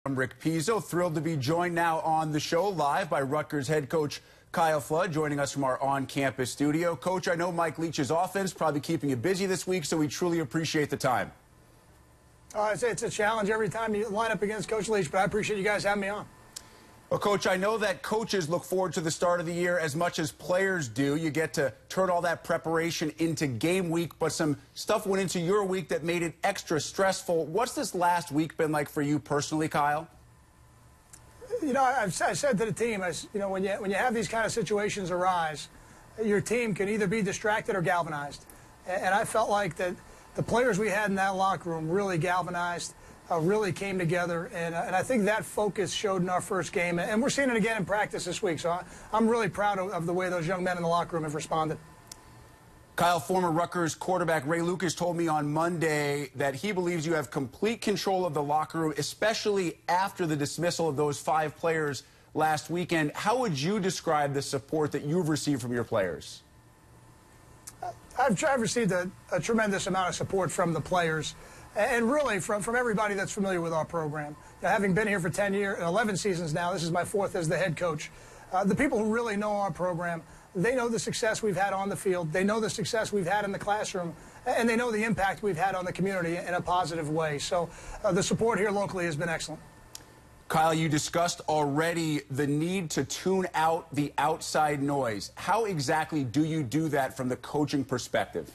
I'm Rick Pizzo, thrilled to be joined now on the show live by Rutgers head coach Kyle Flood, joining us from our on-campus studio. Coach, I know Mike Leach's offense probably keeping you busy this week, so we truly appreciate the time. I'd say it's a challenge every time you line up against Coach Leach, but I appreciate you guys having me on. Well, Coach, I know that coaches look forward to the start of the year as much as players do. You get to turn all that preparation into game week, but some stuff went into your week that made it extra stressful. What's this last week been like for you personally, Kyle? You know, I said to the team, when you have these kind of situations arise, your team can either be distracted or galvanized. And I felt like that the players we had in that locker room really galvanized, really came together, and I think that focus showed in our first game, and we're seeing it again in practice this week. So I'm really proud of the way those young men in the locker room have responded. Kyle, former Rutgers quarterback Ray Lucas told me on Monday that he believes you have complete control of the locker room, especially after the dismissal of those 5 players last weekend. How would you describe the support that you've received from your players? I've received a tremendous amount of support from the players, and really from everybody that's familiar with our program. You know, having been here for 11 seasons now, this is my 4th as the head coach. The people who really know our program, they know the success we've had on the field, they know the success we've had in the classroom, and they know the impact we've had on the community in a positive way. So the support here locally has been excellent. Kyle, you discussed already the need to tune out the outside noise. How exactly do you do that from the coaching perspective?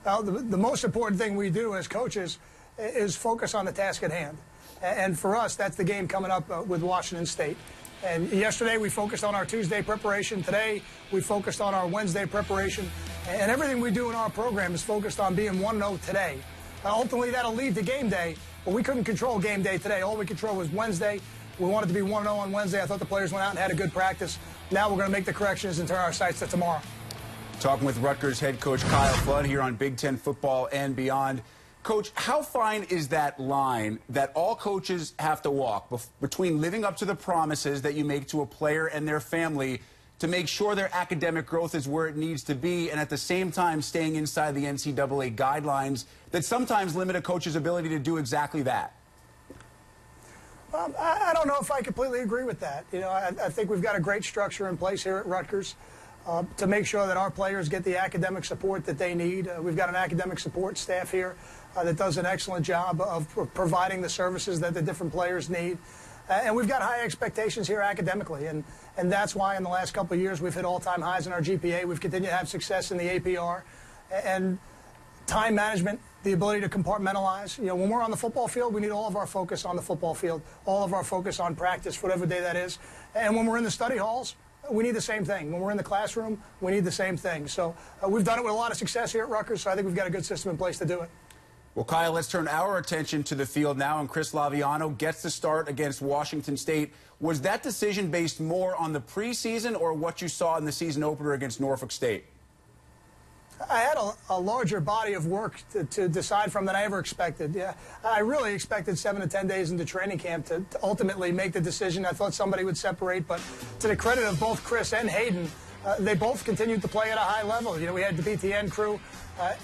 Well, the most important thing we do as coaches is focus on the task at hand. And for us, that's the game coming up with Washington State. And yesterday we focused on our Tuesday preparation. Today we focused on our Wednesday preparation. And everything we do in our program is focused on being 1-0 today. Ultimately, that'll lead to game day, but we couldn't control game day today. All we controlled was Wednesday. We wanted to be 1-0 on Wednesday. I thought the players went out and had a good practice. Now we're going to make the corrections and turn our sights to tomorrow. Talking with Rutgers head coach Kyle Flood here on Big Ten football and beyond. Coach, how fine is that line that all coaches have to walk between living up to the promises that you make to a player and their family to make sure their academic growth is where it needs to be, and at the same time staying inside the NCAA guidelines that sometimes limit a coach's ability to do exactly that? I don't know if I completely agree with that. You know, I think we've got a great structure in place here at Rutgers to make sure that our players get the academic support that they need. We've got an academic support staff here that does an excellent job of providing the services that the different players need. And we've got high expectations here academically, and that's why in the last couple of years we've hit all-time highs in our GPA. We've continued to have success in the APR. And time management, the ability to compartmentalize. You know, when we're on the football field, we need all of our focus on the football field, all of our focus on practice, whatever day that is. And when we're in the study halls, we need the same thing. When we're in the classroom, we need the same thing. So we've done it with a lot of success here at Rutgers, so I think we've got a good system in place to do it. Well, Kyle, let's turn our attention to the field now, and Chris Laviano gets the start against Washington State. Was that decision based more on the preseason or what you saw in the season opener against Norfolk State? I had a larger body of work to decide from than I ever expected. Yeah, I really expected 7 to 10 days into training camp to ultimately make the decision. I thought somebody would separate, but to the credit of both Chris and Hayden, they both continued to play at a high level. You know, we had the BTN crew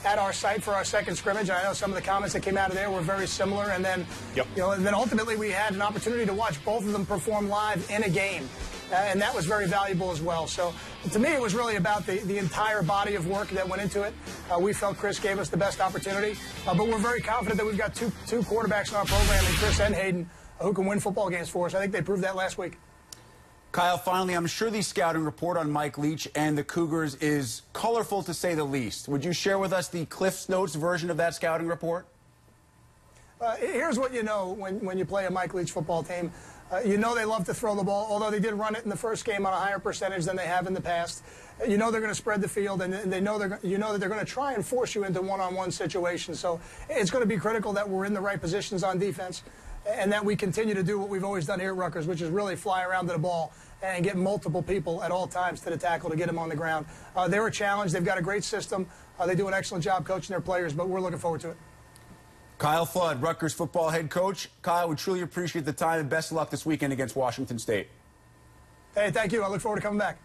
at our site for our second scrimmage. I know some of the comments that came out of there were very similar, and then, you know, and then ultimately we had an opportunity to watch both of them perform live in a game. And that was very valuable as well. So to me, it was really about the entire body of work that went into it. We felt Chris gave us the best opportunity, but we're very confident that we've got two quarterbacks in our program, and Chris and Hayden, who can win football games for us. I think they proved that last week. Kyle, finally, I'm sure the scouting report on Mike Leach and the Cougars is colorful to say the least. Would you share with us the Cliff's Notes version of that scouting report? Here's what you know when you play a Mike Leach football team. You know they love to throw the ball, although they did run it in the first game on a higher percentage than they have in the past. You know they're going to spread the field, and you know that they're going to try and force you into one-on-one situations. So it's going to be critical that we're in the right positions on defense and that we continue to do what we've always done here at Rutgers, which is really fly around to the ball and get multiple people at all times to the tackle to get them on the ground. They're a challenge. They've got a great system. They do an excellent job coaching their players, but we're looking forward to it. Kyle Flood, Rutgers football head coach. Kyle, we truly appreciate the time and best of luck this weekend against Washington State. Hey, thank you. I look forward to coming back.